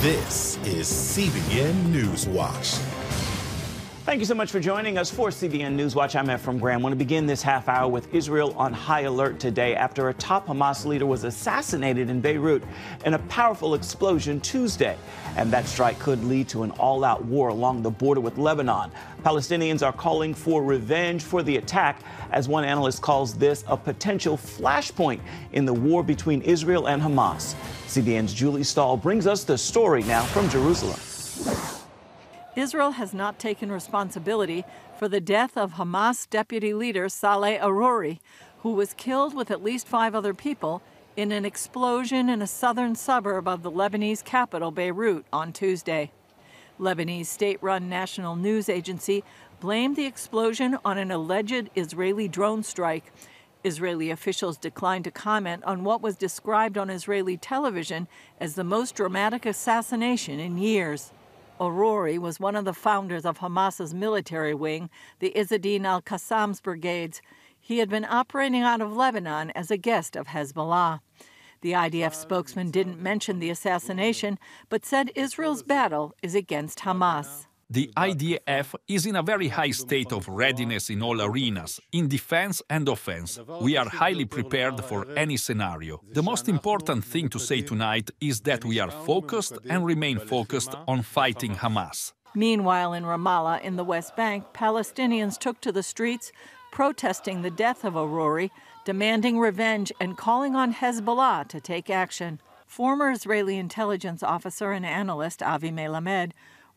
This is CBN NewsWatch. Thank you so much for joining us for CBN NewsWatch. I'm Ephraim Graham. I want to begin this half hour with Israel on high alert today after a top Hamas leader was assassinated in Beirut in a powerful explosion Tuesday. And that strike could lead to an all-out war along the border with Lebanon. Palestinians are calling for revenge for the attack, as one analyst calls this a potential flashpoint in the war between Israel and Hamas. CBN's Julie Stahl brings us the story now from Jerusalem. Israel has not taken responsibility for the death of Hamas deputy leader Saleh Aruri, who was killed with at least 5 other people in an explosion in a southern suburb of the Lebanese capital, Beirut, on Tuesday. Lebanese state-run national news agency blamed the explosion on an alleged Israeli drone strike. Israeli officials declined to comment on what was described on Israeli television as the most dramatic assassination in years. Aruri was one of the founders of Hamas's military wing, the Izzadin al-Qassam's brigades. He had been operating out of Lebanon as a guest of Hezbollah. The IDF spokesman didn't mention the assassination, but said Israel's battle is against Hamas. The IDF is in a very high state of readiness in all arenas, in defense and offense. We are highly prepared for any scenario. The most important thing to say tonight is that we are focused and remain focused on fighting Hamas. Meanwhile, in Ramallah, in the West Bank, Palestinians took to the streets protesting the death of Aruri, demanding revenge and calling on Hezbollah to take action. Former Israeli intelligence officer and analyst Avi Melamed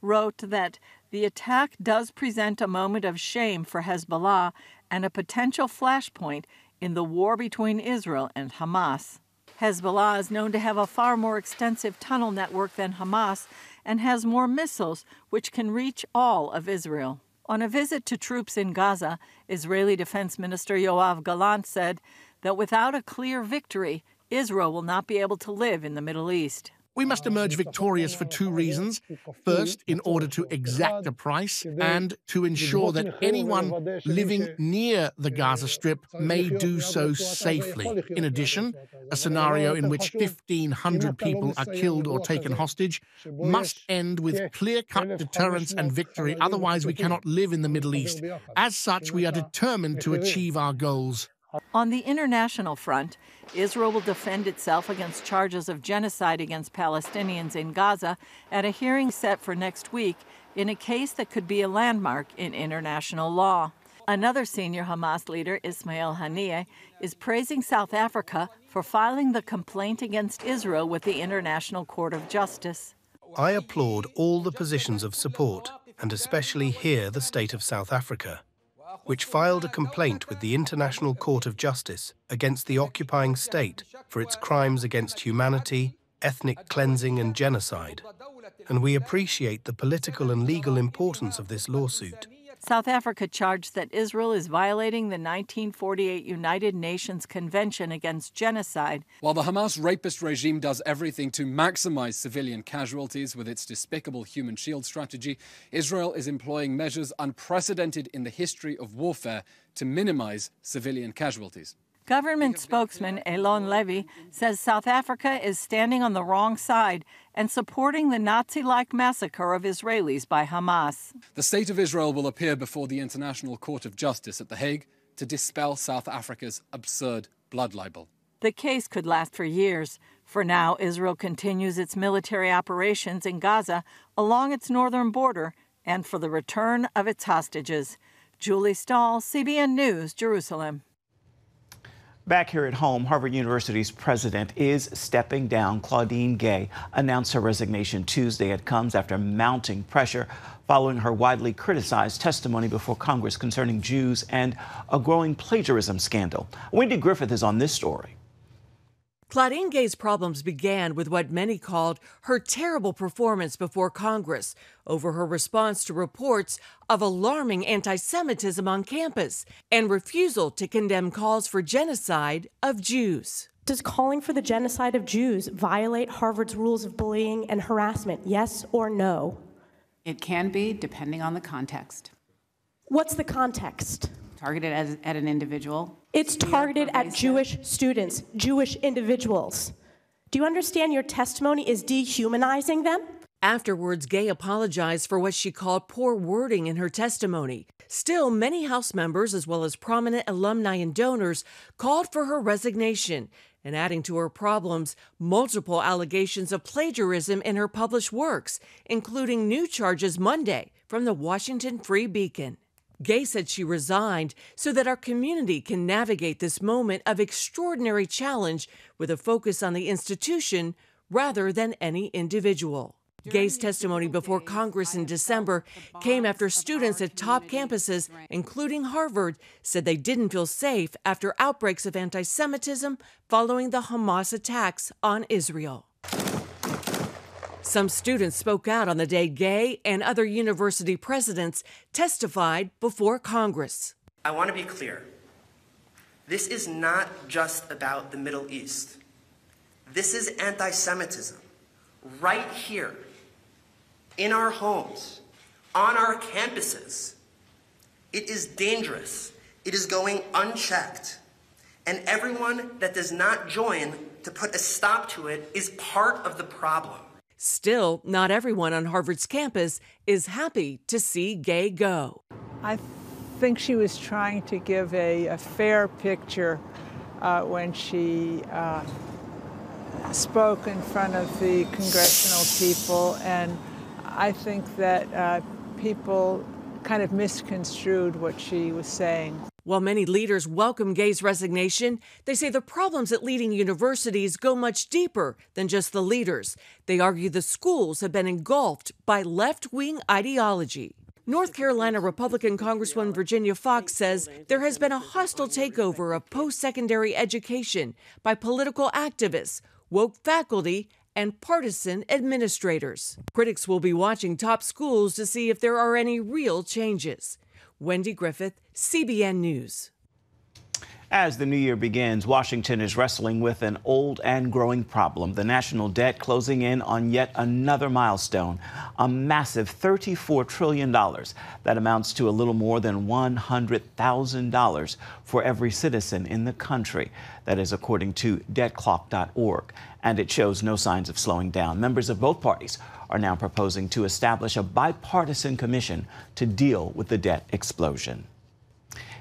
wrote that the attack does present a moment of shame for Hezbollah and a potential flashpoint in the war between Israel and Hamas. Hezbollah is known to have a far more extensive tunnel network than Hamas and has more missiles which can reach all of Israel. On a visit to troops in Gaza, Israeli Defense Minister Yoav Gallant said that without a clear victory, Israel will not be able to live in the Middle East. We must emerge victorious for 2 reasons. First, in order to exact a price and to ensure that anyone living near the Gaza Strip may do so safely. In addition, a scenario in which 1,500 people are killed or taken hostage must end with clear-cut deterrence and victory. Otherwise, we cannot live in the Middle East. As such, we are determined to achieve our goals. On the international front, Israel will defend itself against charges of genocide against Palestinians in Gaza at a hearing set for next week in a case that could be a landmark in international law. Another senior Hamas leader, Ismail Haniyeh, is praising South Africa for filing the complaint against Israel with the International Court of Justice. I applaud all the positions of support, and especially here the state of South Africa, which filed a complaint with the International Court of Justice against the occupying state for its crimes against humanity, ethnic cleansing and genocide. And we appreciate the political and legal importance of this lawsuit. South Africa charged that Israel is violating the 1948 United Nations Convention Against Genocide. While the Hamas rapist regime does everything to maximize civilian casualties with its despicable human shield strategy, Israel is employing measures unprecedented in the history of warfare to minimize civilian casualties. Government spokesman Elon Levy says South Africa is standing on the wrong side and supporting the Nazi-like massacre of Israelis by Hamas. The state of Israel will appear before the International Court of Justice at The Hague to dispel South Africa's absurd blood libel. The case could last for years. For now, Israel continues its military operations in Gaza along its northern border and for the return of its hostages. Julie Stahl, CBN News, Jerusalem. Back here at home, Harvard University's president is stepping down. Claudine Gay announced her resignation Tuesday. It comes after mounting pressure following her widely criticized testimony before Congress concerning Jews and a growing plagiarism scandal. Wendy Griffith is on this story. Claudine Gay's problems began with what many called her terrible performance before Congress over her response to reports of alarming anti-Semitism on campus and refusal to condemn calls for genocide of Jews. Does calling for the genocide of Jews violate Harvard's rules of bullying and harassment, yes or no? It can be, depending on the context. What's the context? Targeted at an individual. It's targeted at Jewish students, Jewish individuals. Do you understand your testimony is dehumanizing them? Afterwards, Gay apologized for what she called poor wording in her testimony. Still, many House members, as well as prominent alumni and donors, called for her resignation. And adding to her problems, multiple allegations of plagiarism in her published works, including new charges Monday from the Washington Free Beacon. Gay said she resigned so that our community can navigate this moment of extraordinary challenge with a focus on the institution rather than any individual. Gay's testimony before Congress in December came after students at top campuses, including Harvard, said they didn't feel safe after outbreaks of anti-Semitism following the Hamas attacks on Israel. Some students spoke out on the day Gay and other university presidents testified before Congress. I want to be clear. This is not just about the Middle East. This is anti-Semitism right here, in our homes, on our campuses. It is dangerous. It is going unchecked. And everyone that does not join to put a stop to it is part of the problem. Still, not everyone on Harvard's campus is happy to see Gay go. I think she was trying to give a fair picture when she spoke in front of the congressional people, and I think that people kind of misconstrued what she was saying. While many leaders welcome Gay's resignation, they say the problems at leading universities go much deeper than just the leaders. They argue the schools have been engulfed by left-wing ideology. North Carolina Republican Congresswoman Virginia Foxx says there has been a hostile takeover of post-secondary education by political activists, woke faculty, and partisan administrators. Critics will be watching top schools to see if there are any real changes. Wendy Griffith, CBN News. As the new year begins, Washington is wrestling with an old and growing problem, the national debt closing in on yet another milestone, a massive $34 trillion. That amounts to a little more than $100,000 for every citizen in the country. That is according to debtclock.org. And it shows no signs of slowing down. Members of both parties are now proposing to establish a bipartisan commission to deal with the debt explosion.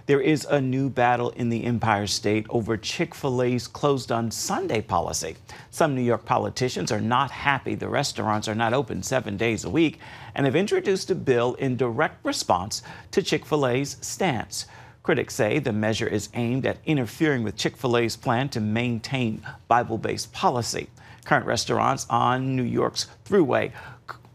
There is a new battle in the Empire State over Chick-fil-A's closed on Sunday policy. Some New York politicians are not happy the restaurants are not open 7 days a week and have introduced a bill in direct response to Chick-fil-A's stance. Critics say the measure is aimed at interfering with Chick-fil-A's plan to maintain Bible-based policy. Current restaurants on New York's Thruway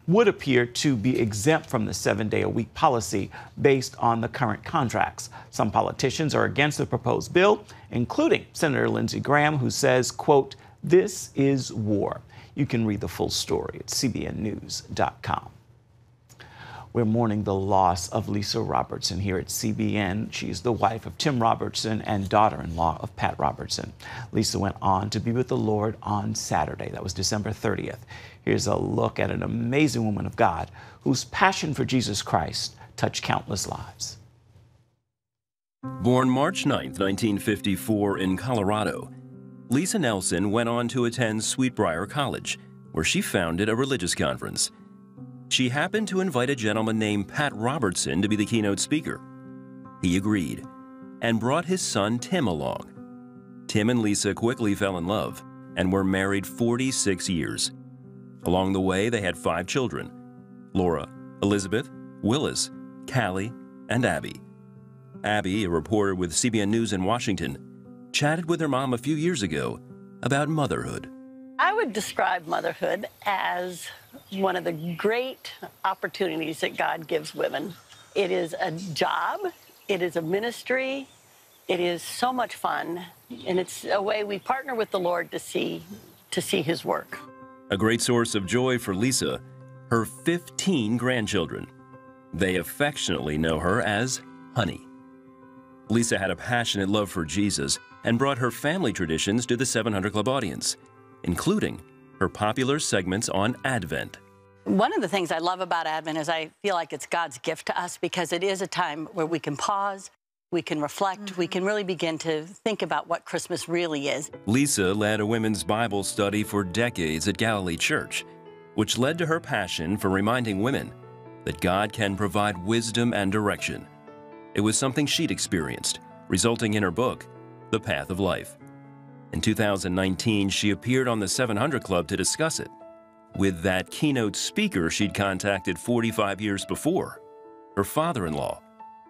would appear to be exempt from the 7-day-a-week policy based on the current contracts. Some politicians are against the proposed bill, including Senator Lindsey Graham, who says, quote, "This is war." You can read the full story at cbnnews.com. We're mourning the loss of Lisa Robertson here at CBN. She's the wife of Tim Robertson and daughter-in-law of Pat Robertson. Lisa went on to be with the Lord on Saturday. That was December 30th. Here's a look at an amazing woman of God whose passion for Jesus Christ touched countless lives. Born March 9, 1954 in Colorado, Lisa Nelson went on to attend Sweetbriar College, where she founded a religious conference. She happened to invite a gentleman named Pat Robertson to be the keynote speaker. He agreed and brought his son Tim along. Tim and Lisa quickly fell in love and were married 46 years. Along the way, they had 5 children: Laura, Elizabeth, Willis, Callie, and Abby. Abby, a reporter with CBN News in Washington, chatted with her mom a few years ago about motherhood. I would describe motherhood as one of the great opportunities that God gives women. It is a job, it is a ministry, it is so much fun, and it's a way we partner with the Lord to see His work. A great source of joy for Lisa, her 15 grandchildren. They affectionately know her as Honey. Lisa had a passionate love for Jesus and brought her family traditions to the 700 Club audience, including her popular segments on Advent. One of the things I love about Advent is I feel like it's God's gift to us because it is a time where we can pause, we can reflect, we can really begin to think about what Christmas really is. Lisa led a women's Bible study for decades at Galilee Church, which led to her passion for reminding women that God can provide wisdom and direction. It was something she'd experienced, resulting in her book, The Path of Life. In 2019, she appeared on the 700 Club to discuss it with that keynote speaker she'd contacted 45 years before, her father-in-law,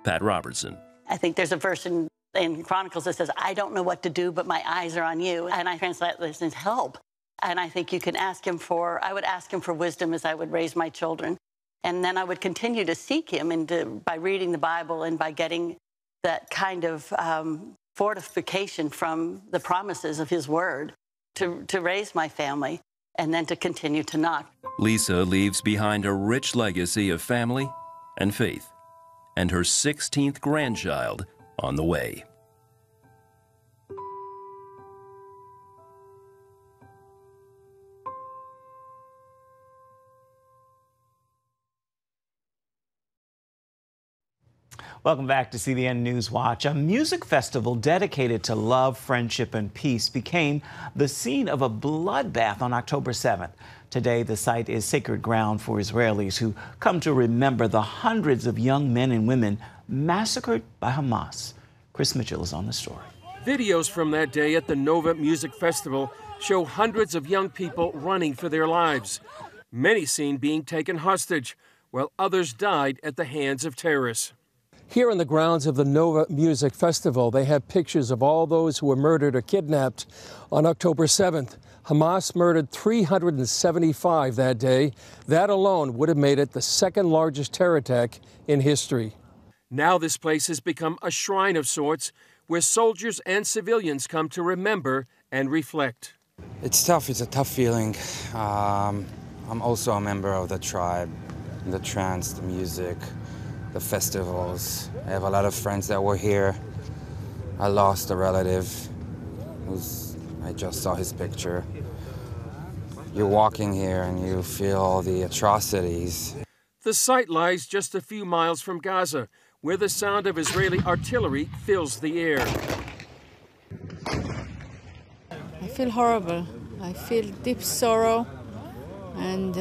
Pat Robertson. I think there's a verse in Chronicles that says, I don't know what to do, but my eyes are on you. And I translate this as help. And I think you can ask him I would ask him for wisdom as I would raise my children. And then I would continue to seek him by reading the Bible and by getting that kind of fortification from the promises of his word to raise my family and then to continue to knock. Lisa leaves behind a rich legacy of family and faith, and her 16th grandchild on the way. Welcome back to CBN NewsWatch. A music festival dedicated to love, friendship, and peace became the scene of a bloodbath on October 7th. Today, the site is sacred ground for Israelis who come to remember the hundreds of young men and women massacred by Hamas. Chris Mitchell is on the story. Videos from that day at the Nova Music Festival show hundreds of young people running for their lives. Many seen being taken hostage, while others died at the hands of terrorists. Here on the grounds of the Nova Music Festival, they have pictures of all those who were murdered or kidnapped on October 7th. Hamas murdered 375 that day. That alone would have made it the second largest terror attack in history. Now this place has become a shrine of sorts where soldiers and civilians come to remember and reflect. It's tough. It's a tough feeling. I'm also a member of the tribe, the trance, the music, the festivals. I have a lot of friends that were here. I lost a relative I just saw his picture. You're walking here and you feel all the atrocities. The site lies just a few miles from Gaza, where the sound of Israeli artillery fills the air. I feel horrible. I feel deep sorrow and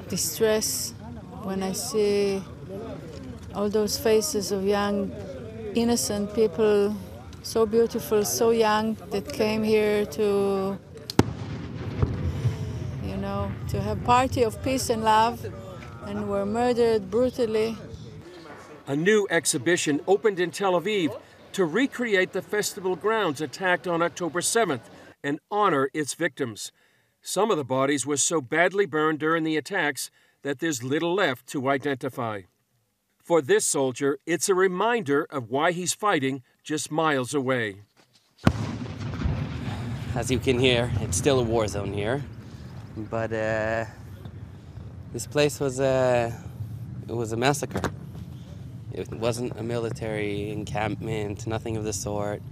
distress when I see all those faces of young, innocent people, so beautiful, so young, that came here to, to have a party of peace and love, and were murdered brutally. A new exhibition opened in Tel Aviv to recreate the festival grounds attacked on October 7th and honor its victims. Some of the bodies were so badly burned during the attacks that there's little left to identify. For this soldier, it's a reminder of why he's fighting just miles away. As you can hear, it's still a war zone here, but this place was a massacre. It wasn't a military encampment, nothing of the sort.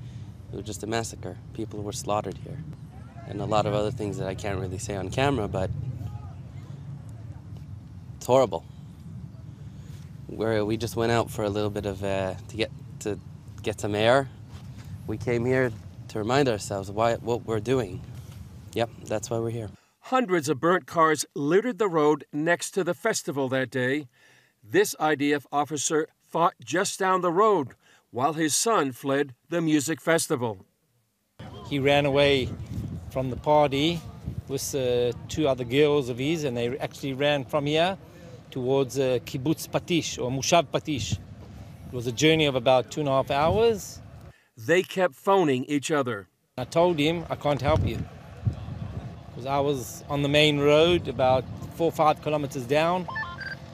It was just a massacre. People were slaughtered here, and a lot of other things that I can't really say on camera, but it's horrible. We just went out for a little bit of to get some air. We came here to remind ourselves what we're doing. Yep, that's why we're here. Hundreds of burnt cars littered the road next to the festival that day. This IDF officer fought just down the road while his son fled the music festival. He ran away from the party with two other girls of his, and they actually ran from here towards Kibbutz Patish, or Mushav Patish. It was a journey of about 2.5 hours. They kept phoning each other. I told him, I can't help you. Because I was on the main road about 4 or 5 kilometers down.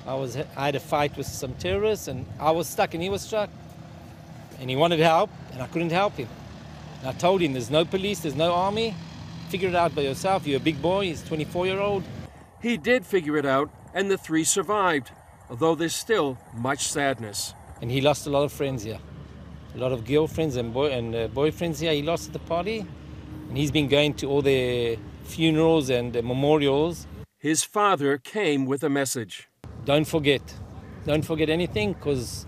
I had a fight with some terrorists, and I was stuck and he was stuck. And he wanted help, and I couldn't help him. And I told him, there's no police, there's no army. Figure it out by yourself. You're a big boy, he's 24-year-old. He did figure it out, and the 3 survived, although there's still much sadness. And he lost a lot of friends here. A lot of girlfriends and boyfriends here he lost at the party. And he's been going to all their funerals and memorials. His father came with a message. Don't forget. Don't forget anything, because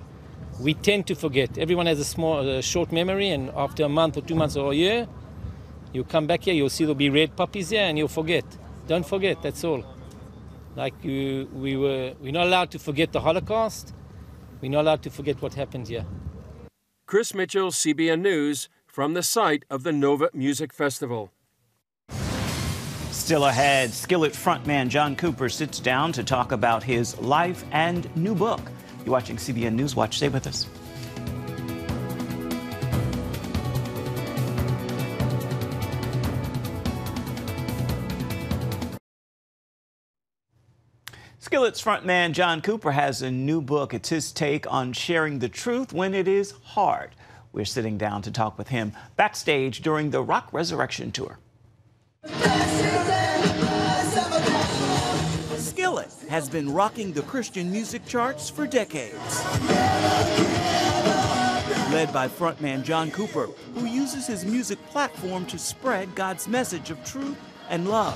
we tend to forget. Everyone has a short memory, and after a month or 2 months or a year, you come back here, you'll see there'll be red poppies here, and you'll forget. Don't forget, that's all. Like we're not allowed to forget the Holocaust. We're not allowed to forget what happened here. Chris Mitchell, CBN News, from the site of the Nova Music Festival. Still ahead, Skillet frontman John Cooper sits down to talk about his life and new book. You're watching CBN NewsWatch. Stay with us. Skillet's frontman John Cooper has a new book. It's his take on sharing the truth when it is hard. We're sitting down to talk with him backstage during the Rock Resurrection Tour. Skillet has been rocking the Christian music charts for decades. Led by frontman John Cooper, who uses his music platform to spread God's message of truth and love.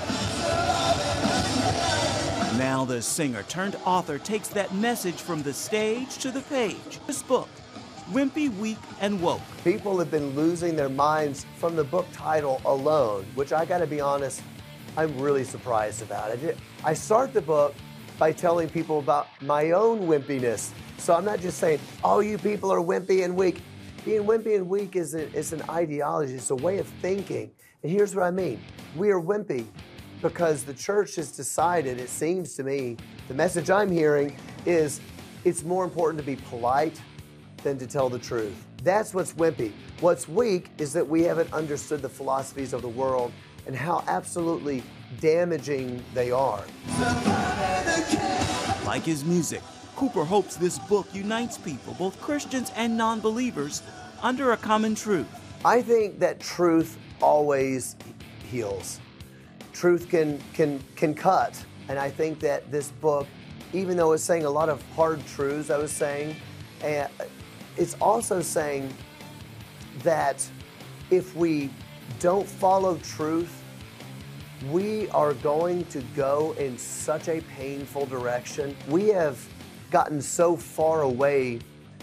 Now the singer-turned-author takes that message from the stage to the page. This book, Wimpy, Weak, and Woke. People have been losing their minds from the book title alone, which I gotta be honest, I'm really surprised about. I start the book by telling people about my own wimpiness. So I'm not just saying, oh, you people are wimpy and weak. Being wimpy and weak is an ideology, it's a way of thinking. And here's what I mean. We are wimpy because the church has decided, it seems to me, the message I'm hearing is it's more important to be polite than to tell the truth. That's what's wimpy. What's weak is that we haven't understood the philosophies of the world and how absolutely damaging they are. Like his music, Cooper hopes this book unites people, both Christians and non-believers, under a common truth. I think that truth always heals. Truth can cut. And I think that this book, even though it's saying a lot of hard truths, I was saying, it's also saying that if we don't follow truth, we are going to go in such a painful direction. We have gotten so far away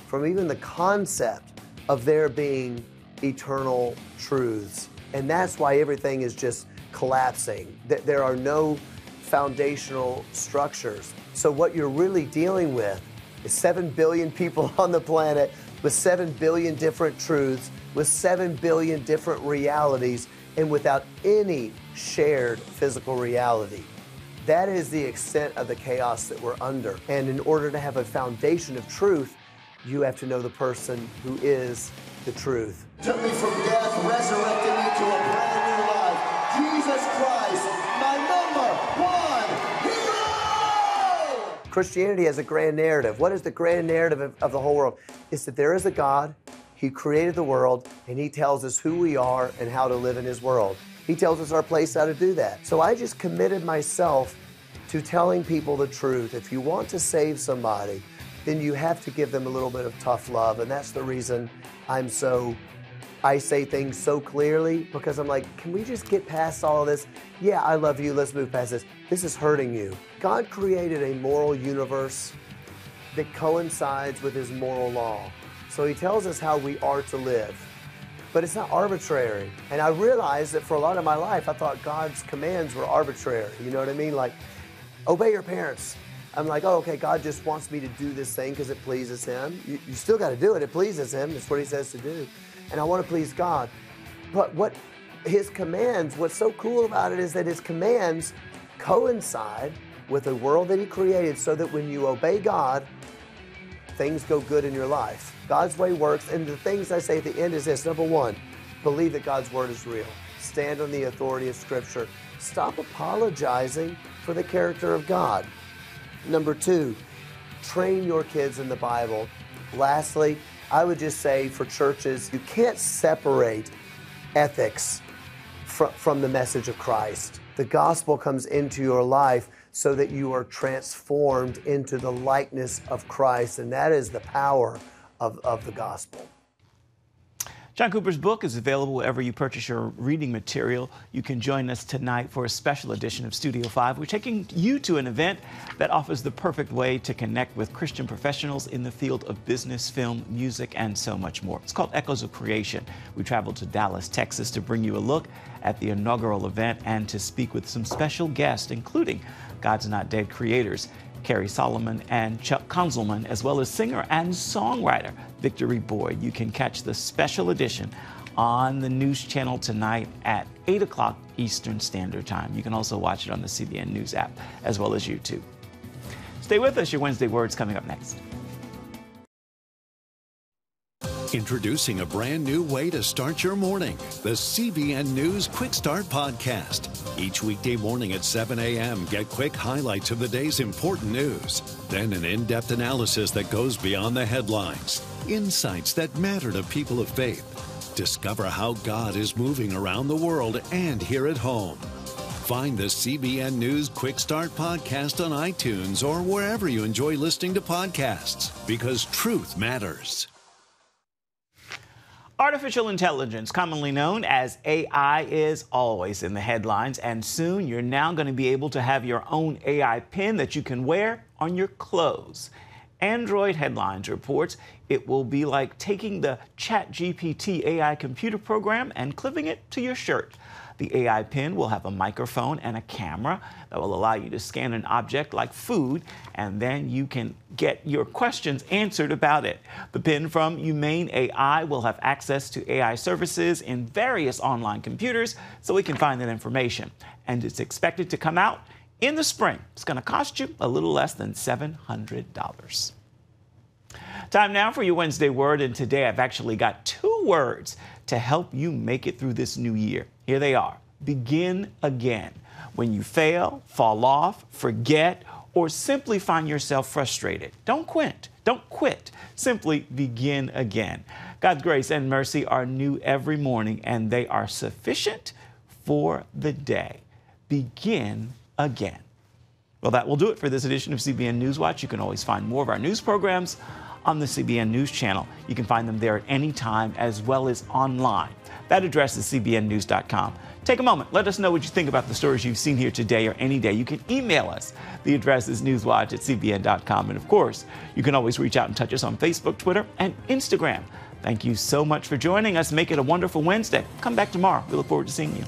from even the concept of there being eternal truths. And that's why everything is just collapsing. There are no foundational structures. So what you're really dealing with is 7 billion people on the planet with 7 billion different truths, with 7 billion different realities, and without any shared physical reality. That is the extent of the chaos that we're under. And in order to have a foundation of truth, you have to know the person who is the truth. Took me from death, resurrected me to a brand new life. Jesus Christ, my number 1 hero! Christianity has a grand narrative. What is the grand narrative of the whole world? It's that there is a God, He created the world, and He tells us who we are and how to live in His world. He tells us our place how to do that. So I just committed myself to telling people the truth. If you want to save somebody, then you have to give them a little bit of tough love. And that's the reason I say things so clearly, because I'm like, can we just get past all of this? Yeah, I love you, let's move past this. This is hurting you. God created a moral universe that coincides with His moral law. So He tells us how we are to live. But it's not arbitrary. And I realized that for a lot of my life, I thought God's commands were arbitrary. You know what I mean? Like, obey your parents. I'm like, oh, okay, God just wants me to do this thing because it pleases Him. You still got to do it. It pleases Him. That's what He says to do. And I want to please God. But what His commands, what's so cool about it is that His commands coincide with the world that He created so that when you obey God, things go good in your life. God's way works, and the things I say at the end is this. Number 1, believe that God's word is real. Stand on the authority of Scripture. Stop apologizing for the character of God. Number 2, train your kids in the Bible. Lastly, I would just say for churches, you can't separate ethics from the message of Christ. The gospel comes into your life so that you are transformed into the likeness of Christ, and that is the power of the gospel. John Cooper's book is available wherever you purchase your reading material. You can join us tonight for a special edition of Studio 5. We're taking you to an event that offers the perfect way to connect with Christian professionals in the field of business, film, music, and so much more. It's called Echoes of Creation. We traveled to Dallas, Texas to bring you a look at the inaugural event and to speak with some special guests, including God's Not Dead creators Carrie Solomon and Chuck Konzelman, as well as singer and songwriter Victory Boyd. You can catch the special edition on the news channel tonight at 8 o'clock Eastern Standard Time. You can also watch it on the CBN News app as well as YouTube. Stay with us. Your Wednesday Word's coming up next. Introducing a brand new way to start your morning, the CBN News Quick Start Podcast. Each weekday morning at 7 a.m., get quick highlights of the day's important news. Then an in-depth analysis that goes beyond the headlines. Insights that matter to people of faith. Discover how God is moving around the world and here at home. Find the CBN News Quick Start Podcast on iTunes or wherever you enjoy listening to podcasts, because truth matters. Artificial intelligence, commonly known as AI, is always in the headlines, and soon you're now going to be able to have your own AI pin that you can wear on your clothes. Android Headlines reports it will be like taking the ChatGPT AI computer program and clipping it to your shirt. The AI pin will have a microphone and a camera that will allow you to scan an object like food, and then you can get your questions answered about it. The pin from Humane AI will have access to AI services in various online computers so we can find that information. And it's expected to come out in the spring. It's going to cost you a little less than $700. Time now for your Wednesday Word, and today I've actually got 2 words to help you make it through this new year. Here they are. Begin again. When you fail, fall off, forget, or simply find yourself frustrated, don't quit. Don't quit. Simply begin again. God's grace and mercy are new every morning, and they are sufficient for the day. Begin again. Well, that will do it for this edition of CBN NewsWatch. You can always find more of our news programs on the CBN News channel. You can find them there at any time as well as online. That address is cbnnews.com. Take a moment. Let us know what you think about the stories you've seen here today or any day. You can email us. The address is newswatch@cbn.com. And of course, you can always reach out and touch us on Facebook, Twitter, and Instagram. Thank you so much for joining us. Make it a wonderful Wednesday. Come back tomorrow. We look forward to seeing you.